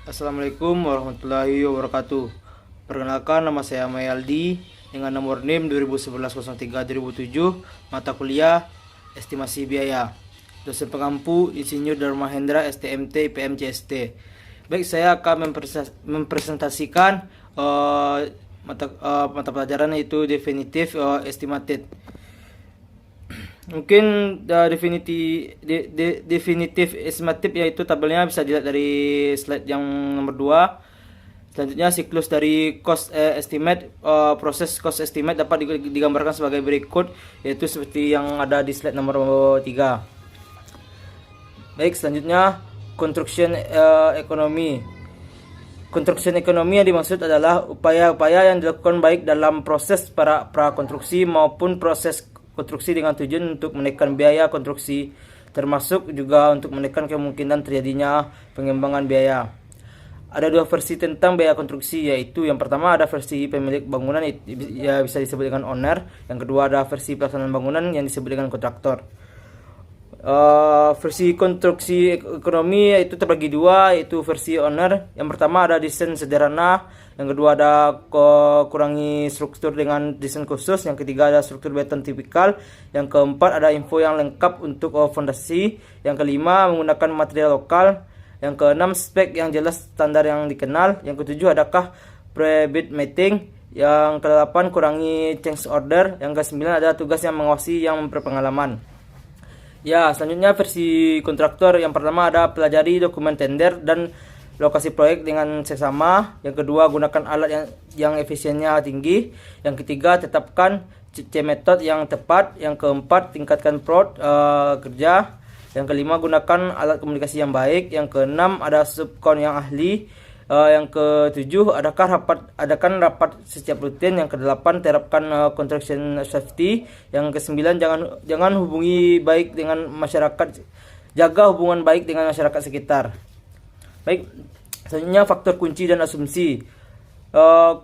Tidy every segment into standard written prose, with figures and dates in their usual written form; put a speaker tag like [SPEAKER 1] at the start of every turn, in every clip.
[SPEAKER 1] Assalamualaikum warahmatullahi wabarakatuh. Perkenalkan, nama saya Mayaldi dengan nomor NIM 2011-03-2007, mata kuliah Estimasi Biaya. Dosen pengampu Insinyur Dharma Hendra STMT IPM CST. Baik, saya akan mempresentasikan mata pelajaran yaitu definitif estimated. Mungkin definitif estimatif yaitu tabelnya bisa dilihat dari slide yang nomor 2. Selanjutnya siklus dari cost estimate, proses cost estimate dapat digambarkan sebagai berikut, yaitu seperti yang ada di slide nomor 3. Baik, selanjutnya construction ekonomi. Construction ekonomi yang dimaksud adalah upaya-upaya yang dilakukan baik dalam proses prakonstruksi maupun proses konstruksi dengan tujuan untuk menekan biaya konstruksi, termasuk juga untuk menekan kemungkinan terjadinya pengembangan biaya. Ada dua versi tentang biaya konstruksi, yaitu yang pertama ada versi pemilik bangunan, ya bisa disebut dengan owner. Yang kedua ada versi pelaksanaan bangunan yang disebut dengan kontraktor. Versi konstruksi ekonomi yaitu terbagi dua, yaitu versi owner. Yang pertama ada desain sederhana, yang kedua ada kurangi struktur dengan desain khusus, yang ketiga ada struktur beton tipikal, yang keempat ada info yang lengkap untuk fondasi, yang kelima menggunakan material lokal, yang keenam spek yang jelas standar yang dikenal, yang ketujuh adakah pre-bid meeting, yang kedelapan kurangi change order, yang kesembilan ada tugas yang mengawasi yang berpengalaman. Ya, selanjutnya versi kontraktor. Yang pertama ada pelajari dokumen tender dan lokasi proyek dengan seksama. Yang kedua gunakan alat yang efisiennya tinggi. Yang ketiga tetapkan C method yang tepat. Yang keempat tingkatkan kerja. Yang kelima gunakan alat komunikasi yang baik. Yang keenam ada subkon yang ahli. Yang ketujuh adakan rapat setiap rutin. Yang kedelapan terapkan construction safety. Yang kesembilan jangan hubungi baik dengan masyarakat, jaga hubungan baik dengan masyarakat sekitar. Baik, selanjutnya faktor kunci dan asumsi.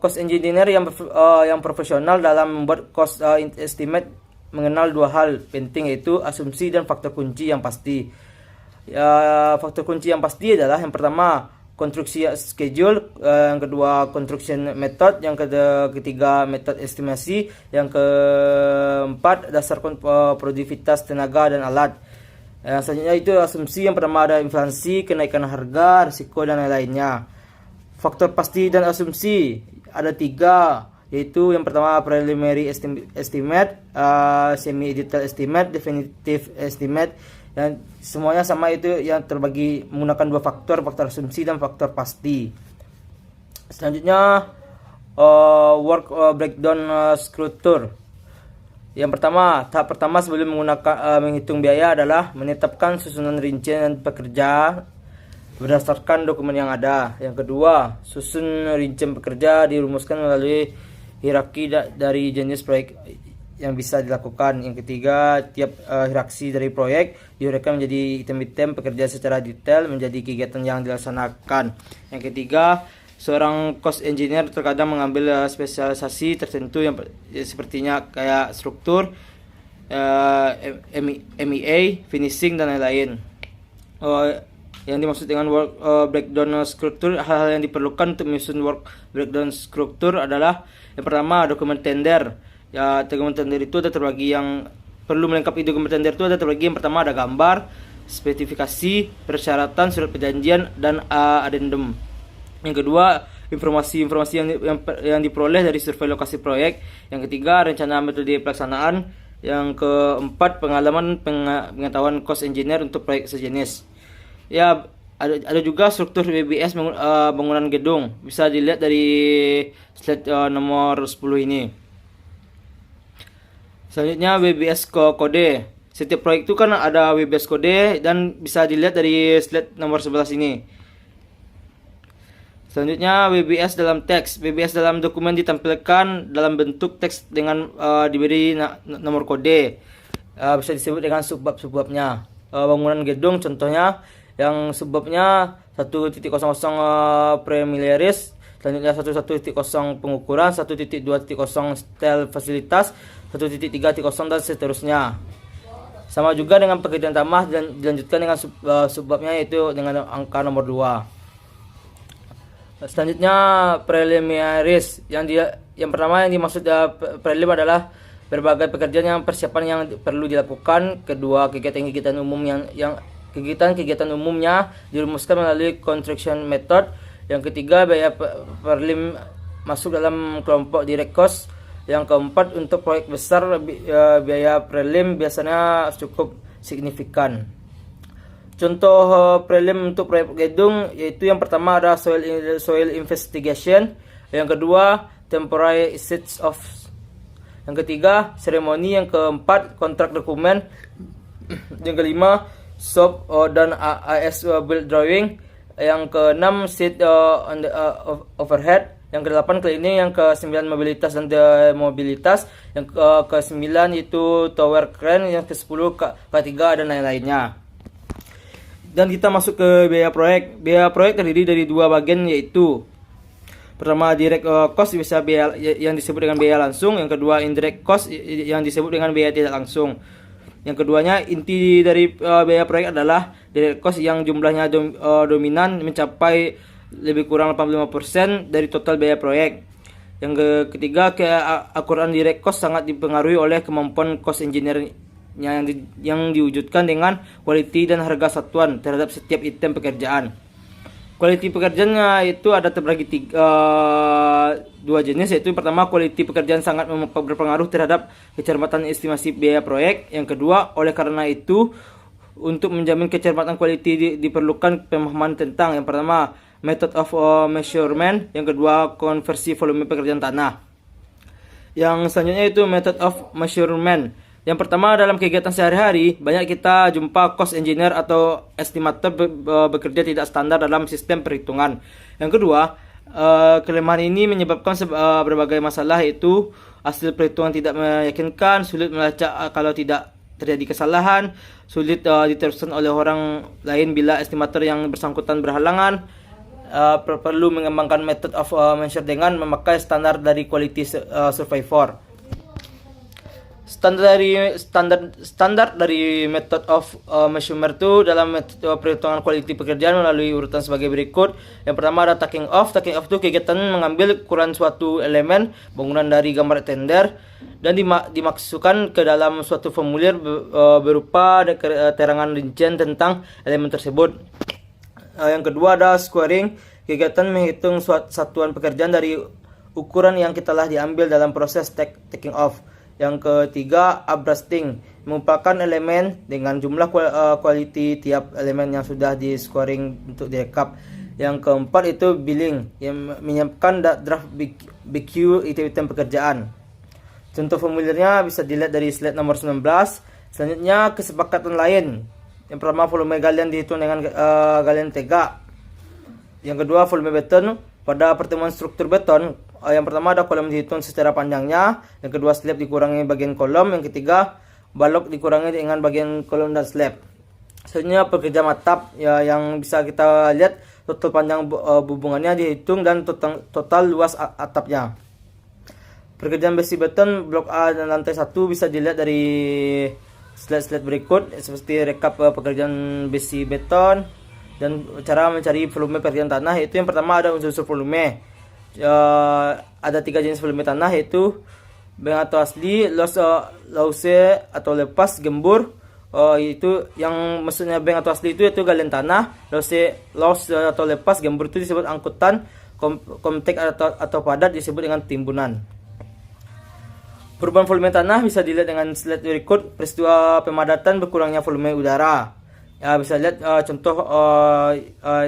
[SPEAKER 1] Cost engineer yang profesional dalam membuat cost estimate mengenal dua hal penting, yaitu asumsi dan faktor kunci yang pasti. Faktor kunci yang pasti adalah yang pertama konstruksi schedule, yang kedua construction method, yang ketiga metode estimasi, yang keempat dasar produktivitas tenaga dan alat. Selanjutnya itu asumsi. Yang pertama ada inflasi, kenaikan harga, risiko dan lain-lainnya. Faktor pasti dan asumsi ada tiga, yaitu yang pertama preliminary estimate, semi detailed estimate, definitive estimate. Dan semuanya sama, itu yang terbagi menggunakan dua faktor asumsi dan faktor pasti. Selanjutnya work breakdown struktur. Yang pertama, tahap pertama sebelum menghitung biaya adalah menetapkan susunan rincian pekerja berdasarkan dokumen yang ada. Yang kedua, susun rincian pekerja dirumuskan melalui hierarki dari jenis proyek yang bisa dilakukan. Yang ketiga, tiap hierarki dari proyek diuraikan menjadi item-item pekerja secara detail menjadi kegiatan yang dilaksanakan. Yang ketiga, seorang cost engineer terkadang mengambil spesialisasi tertentu yang sepertinya kayak struktur, MEA, finishing dan lain-lain. Yang dimaksud dengan work breakdown struktur, hal-hal yang diperlukan untuk menyusun work breakdown struktur adalah yang pertama dokumen tender. Ya, dokumen tender itu ada terbagi, yang perlu melengkapi dokumen tender itu ada terbagi. Yang pertama ada gambar, spesifikasi, persyaratan, surat perjanjian dan addendum. Yang kedua, informasi yang diperoleh dari survei lokasi proyek. Yang ketiga, rencana metode pelaksanaan. Yang keempat, pengetahuan cost engineer untuk proyek sejenis. Ya, ada juga struktur BBS bangunan gedung. Bisa dilihat dari slide nomor 10 ini. Selanjutnya WBS kode. Setiap proyek itu kan ada WBS kode dan bisa dilihat dari slide nomor 11 ini. Selanjutnya WBS dalam teks. WBS dalam dokumen ditampilkan dalam bentuk teks dengan diberi nomor kode. Bisa disebut dengan subbab-subbabnya. Bangunan gedung contohnya yang subbabnya 1.00 premiliaris, selanjutnya 1.1.0 pengukuran, 1.2.0 style fasilitas, 1.3.0 dan seterusnya. Sama juga dengan pekerjaan tambah dan dilanjutkan dengan subbabnya, yaitu dengan angka nomor 2. Selanjutnya preliminaries. Yang pertama yang dimaksud prelim adalah berbagai pekerjaan yang persiapan yang perlu dilakukan. Kedua, kegiatan-kegiatan umumnya dirumuskan melalui contraction method. Yang ketiga, biaya prelim masuk dalam kelompok direct cost. Yang keempat, untuk proyek besar biaya prelim biasanya cukup signifikan. Contoh prelim untuk proyek gedung yaitu yang pertama ada soil investigation, yang kedua temporary assets of, yang ketiga seremoni, yang keempat kontrak dokumen, yang kelima SOP dan AS build drawing, yang keenam sheet on the overhead, yang kedelapan cleaning, yang kesembilan mobilitas dan demobilitas, yang kesembilan itu tower crane, yang kesepuluh K3 dan lain-lainnya. Dan kita masuk ke biaya proyek. Biaya proyek terdiri dari dua bagian, yaitu pertama direct cost, bisa biaya yang disebut dengan biaya langsung, yang kedua indirect cost yang disebut dengan biaya tidak langsung. Yang keduanya, inti dari biaya proyek adalah direct cost yang jumlahnya dominan mencapai lebih kurang 85% dari total biaya proyek. Yang ketiga, keakuratan direct cost sangat dipengaruhi oleh kemampuan cost engineer yang diwujudkan dengan quality dan harga satuan terhadap setiap item pekerjaan. Quality pekerjaannya itu ada terbagi dua jenis, yaitu pertama, quality pekerjaan sangat berpengaruh terhadap kecermatan estimasi biaya proyek. Yang kedua, oleh karena itu untuk menjamin kecermatan quality diperlukan pemahaman tentang yang pertama method of measurement, yang kedua konversi volume pekerjaan tanah. Yang selanjutnya itu method of measurement. Yang pertama, dalam kegiatan sehari-hari banyak kita jumpa cost engineer atau estimator bekerja tidak standar dalam sistem perhitungan. Yang kedua, kelemahan ini menyebabkan berbagai masalah, yaitu hasil perhitungan tidak meyakinkan, sulit melacak kalau tidak terjadi kesalahan, sulit diteruskan oleh orang lain bila estimator yang bersangkutan berhalangan. Perlu mengembangkan method of measure dengan memakai standar dari quality survivor. Standar dari method of measurement itu dalam metode perhitungan quality pekerjaan melalui urutan sebagai berikut. Yang pertama ada taking off. Taking off itu kegiatan mengambil ukuran suatu elemen bangunan dari gambar tender dan dimasukkan ke dalam suatu formulir berupa keterangan rincian tentang elemen tersebut. Yang kedua ada squaring, kegiatan menghitung satuan pekerjaan dari ukuran yang telah diambil dalam proses taking off. Yang ketiga, abrasting, mengumpulkan elemen dengan jumlah quality tiap elemen yang sudah di scoring untuk direkap. Yang keempat itu billing, yang menyiapkan draft BQ item pekerjaan. Contoh formulirnya bisa dilihat dari slide nomor 19. Selanjutnya, kesepakatan lain. Yang pertama, volume galian dihitung dengan galian tegak. Yang kedua, volume beton. Pada pertemuan struktur beton, yang pertama ada kolom dihitung secara panjangnya, yang kedua slab dikurangi bagian kolom, yang ketiga balok dikurangi dengan bagian kolom dan slab. Selanjutnya pekerja atap, ya, yang bisa kita lihat total panjang hubungannya dihitung dan total luas atapnya. Pekerjaan besi beton blok A dan lantai 1 bisa dilihat dari slide-slide berikut, seperti rekap pekerjaan besi beton dan cara mencari volume pekerjaan tanah. Itu yang pertama ada unsur volume. Ada 3 jenis volume tanah, yaitu bank atau asli, lause atau lepas, gembur. Itu yang maksudnya bank atau asli itu galian tanah, lause atau lepas, gembur itu disebut angkutan, komtek atau padat disebut dengan timbunan. Perubahan volume tanah bisa dilihat dengan slide berikut. Peristiwa pemadatan berkurangnya volume udara. Ya, bisa lihat contoh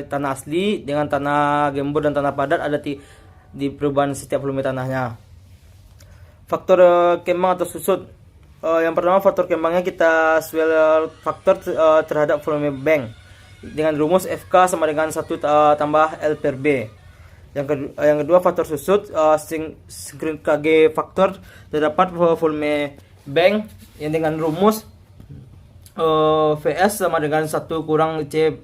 [SPEAKER 1] tanah asli dengan tanah gembur dan tanah padat ada di perubahan setiap volume tanahnya. Faktor kembang atau susut. Yang pertama, faktor kembangnya kita swell faktor terhadap volume bank dengan rumus FK sama dengan 1 tambah L per B. Yang kedua, faktor susut sinkron KG faktor terdapat volume bank yang dengan rumus VS sama dengan 1 kurang C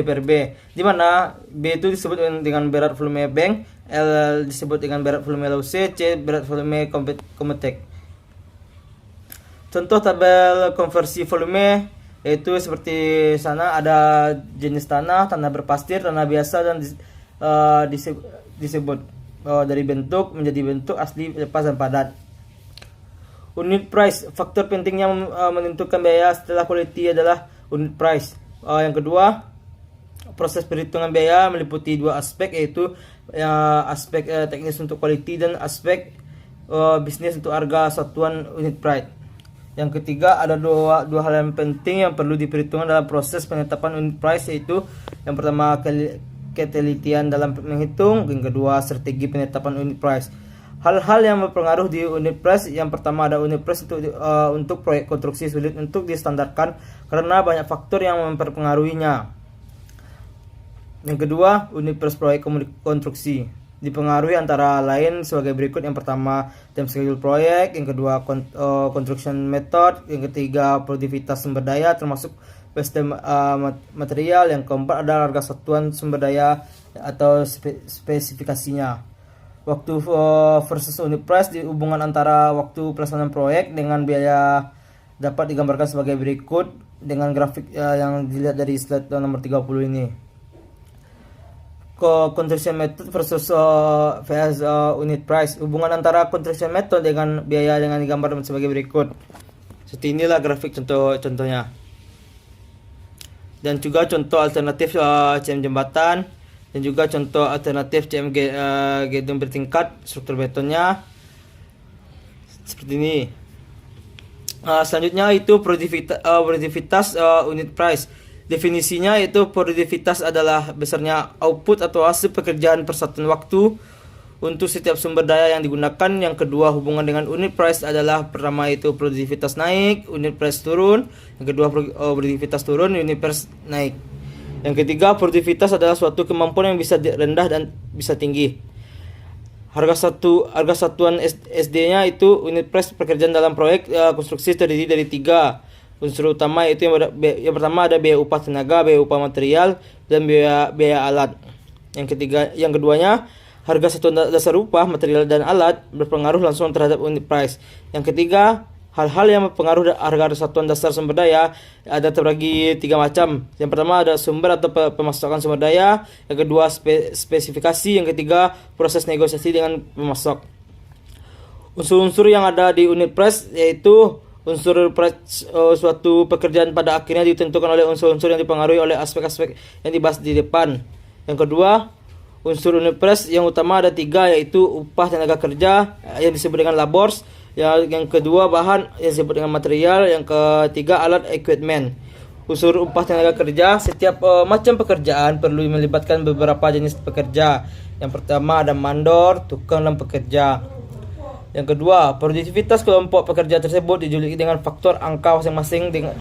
[SPEAKER 1] per B, di mana B itu disebut dengan berat volume bank, L disebut dengan berat volume lause, C berat volume kometek. Contoh tabel konversi volume yaitu seperti sana ada jenis tanah berpastir, tanah biasa disebut dari bentuk menjadi bentuk asli, lepas dan padat. Unit price, faktor penting yang menentukan biaya setelah quality adalah unit price. Yang kedua, proses perhitungan biaya meliputi dua aspek, yaitu aspek teknis untuk quality dan aspek bisnis untuk harga satuan unit price. Yang ketiga, ada dua hal yang penting yang perlu diperhitungkan dalam proses penetapan unit price, yaitu yang pertama ketelitian dalam menghitung, yang kedua strategi penetapan unit price. Hal-hal yang berpengaruh di unit price, yang pertama ada unit price untuk proyek konstruksi sulit untuk distandarkan karena banyak faktor yang mempengaruhinya. Yang kedua, unit price proyek konstruksi dipengaruhi antara lain sebagai berikut. Yang pertama, time schedule proyek, yang kedua construction method, yang ketiga produktivitas sumber daya termasuk waste material, yang keempat adalah harga satuan sumber daya atau spesifikasinya. Waktu versus unit price, di hubungan antara waktu pelaksanaan proyek dengan biaya dapat digambarkan sebagai berikut dengan grafik yang dilihat dari slide nomor 30 ini. Construction method versus vs unit price. Hubungan antara construction method dengan biaya dengan digambarkan sebagai berikut. Seperti inilah grafik contohnya. Dan juga contoh alternatif CM jembatan, dan juga contoh alternatif CM gedung bertingkat, struktur betonnya seperti ini. Selanjutnya itu produktivitas unit price. Definisinya itu produktivitas adalah besarnya output atau hasil pekerjaan per satuan waktu untuk setiap sumber daya yang digunakan. Yang kedua, hubungan dengan unit price adalah pertama itu produktivitas naik, unit price turun. Yang kedua, produktivitas turun, unit price naik. Yang ketiga, produktivitas adalah suatu kemampuan yang bisa rendah dan bisa tinggi. Harga satuan SD-nya itu unit price pekerjaan dalam proyek konstruksi terdiri dari 3 unsur utama, yaitu yang pertama ada biaya upah tenaga, biaya upah material, dan biaya alat. Yang keduanya, harga satuan dasar upah, material, dan alat berpengaruh langsung terhadap unit price. Yang ketiga, hal-hal yang mempengaruhi harga satuan dasar sumber daya ada terbagi 3 macam. Yang pertama ada sumber atau pemasokan sumber daya, yang kedua spesifikasi, yang ketiga proses negosiasi dengan pemasok. Unsur-unsur yang ada di unit price yaitu unsur price suatu pekerjaan pada akhirnya ditentukan oleh unsur-unsur yang dipengaruhi oleh aspek-aspek yang dibahas di depan. Yang kedua, unsur unit price yang utama ada 3, yaitu upah tenaga kerja yang disebut dengan labors, yang kedua bahan yang disebut dengan material, yang ketiga alat equipment. Unsur upah tenaga kerja, setiap macam pekerjaan perlu melibatkan beberapa jenis pekerja. Yang pertama ada mandor, tukang, dan pekerja. Yang kedua, produktivitas kelompok pekerja tersebut dijuluki dengan faktor angka masing-masing dengan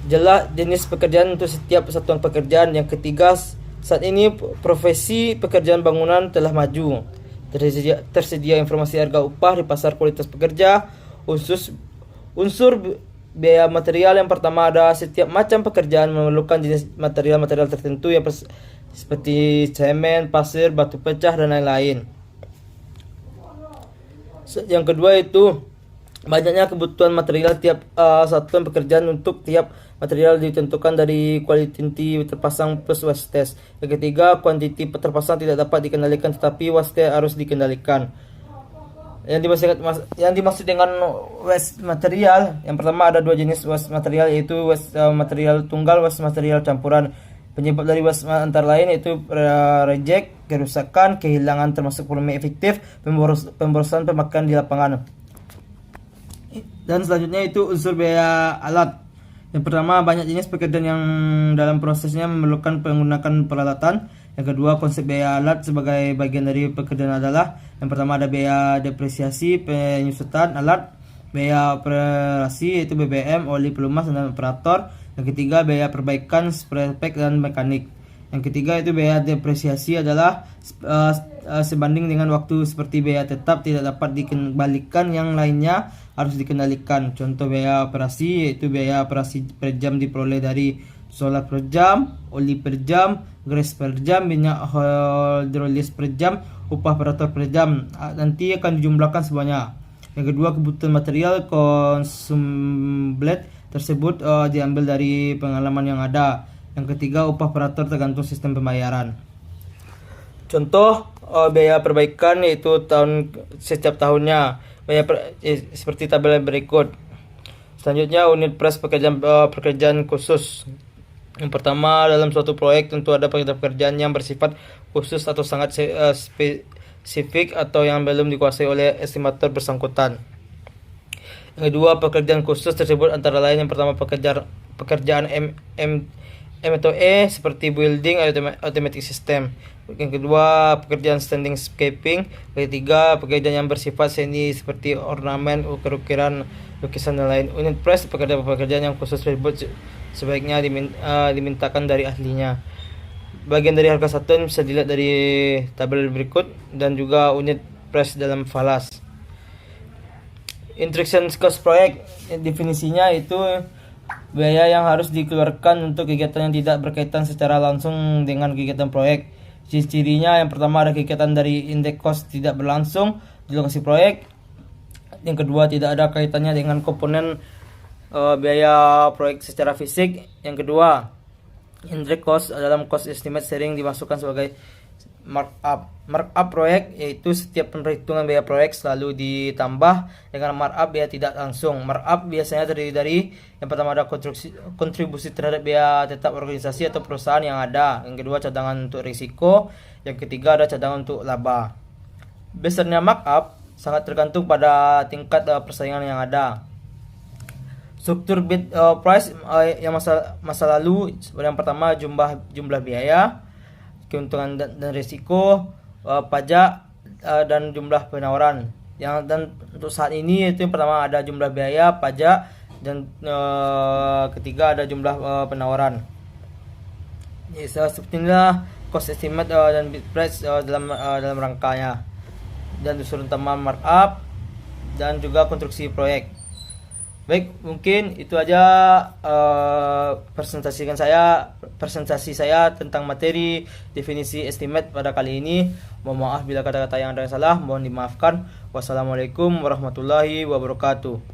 [SPEAKER 1] jelas jenis pekerjaan untuk setiap satuan pekerjaan. Yang ketiga, saat ini profesi pekerjaan bangunan telah maju. Tersedia informasi harga upah di pasar kualitas pekerja. Unsur biaya material, yang pertama ada setiap macam pekerjaan memerlukan jenis material tertentu yang seperti semen, pasir, batu pecah, dan lain-lain. Yang kedua itu banyaknya kebutuhan material tiap satuan pekerjaan. Untuk tiap material ditentukan dari quantity terpasang plus waste test. Yang ketiga, quantity terpasang tidak dapat dikendalikan tetapi waste harus dikendalikan. Yang dimaksud dengan waste material, yang pertama ada 2 jenis waste material, yaitu waste material tunggal, waste material campuran. Penyebab dari waste antara lain yaitu reject, kerusakan, kehilangan termasuk volume efektif, pemborosan pemakaian di lapangan. Dan selanjutnya itu unsur biaya alat. Yang pertama, banyak jenis pekerjaan yang dalam prosesnya memerlukan penggunaan peralatan. Yang kedua, konsep biaya alat sebagai bagian dari pekerjaan adalah yang pertama ada biaya depresiasi penyusutan alat, biaya operasi yaitu BBM, oli pelumas, dan operator. Yang ketiga, biaya perbaikan, spare pack, dan mekanik. Yang ketiga itu biaya depresiasi adalah sebanding dengan waktu, seperti biaya tetap tidak dapat dikembalikan, yang lainnya harus dikendalikan. Contoh biaya operasi yaitu biaya operasi per jam diperoleh dari solar per jam, oli per jam, grease per jam, minyak hidrolis per jam, upah operator per jam. Nanti akan dijumlahkan semuanya. Yang kedua, kebutuhan material konsumbled tersebut diambil dari pengalaman yang ada. Yang ketiga, upah operator tergantung sistem pembayaran. Contoh biaya perbaikan yaitu setiap tahunnya. Seperti tabel berikut. Selanjutnya unit price pekerjaan khusus. Yang pertama, dalam suatu proyek tentu ada pekerjaan yang bersifat khusus atau sangat spesifik atau yang belum dikuasai oleh estimator bersangkutan. Yang kedua, pekerjaan khusus tersebut antara lain yang pertama pekerjaan M atau E seperti building automatic system. Yang kedua, pekerjaan standing scaping. Ketiga, pekerjaan yang bersifat seni seperti ornamen, ukiran, lukisan dan lain. Unit price pekerjaan yang khusus tersebut sebaiknya dimintakan dari ahlinya. Bagian dari harga satuan bisa dilihat dari tabel berikut dan juga unit price dalam falas. Instruction cost project, definisinya itu biaya yang harus dikeluarkan untuk kegiatan yang tidak berkaitan secara langsung dengan kegiatan proyek. Ciri-cirinya yang pertama ada kegiatan dari indeks cost tidak berlangsung di lokasi proyek. Yang kedua, tidak ada kaitannya dengan komponen biaya proyek secara fisik. Yang kedua, indirect cost dalam cost estimate sering dimasukkan sebagai markup proyek, yaitu setiap perhitungan biaya proyek selalu ditambah dengan markup biaya tidak langsung. Markup biasanya terdiri dari yang pertama ada kontribusi terhadap biaya tetap organisasi atau perusahaan yang ada. Yang kedua, cadangan untuk risiko. Yang ketiga, ada cadangan untuk laba. Besarnya markup sangat tergantung pada tingkat persaingan yang ada. Struktur bid price yang masa lalu, yang pertama jumlah biaya, keuntungan dan risiko, pajak dan jumlah penawaran. Dan untuk saat ini itu yang pertama ada jumlah biaya, pajak, dan ketiga ada jumlah penawaran. Seperti inilah cost estimate dan bid price dalam rangkanya. Dan unsur utama markup dan juga konstruksi proyek. Baik, mungkin itu aja presentasi saya tentang materi definisi estimate pada kali ini. Mohon maaf bila kata-kata yang ada yang salah, mohon dimaafkan. Wassalamualaikum warahmatullahi wabarakatuh.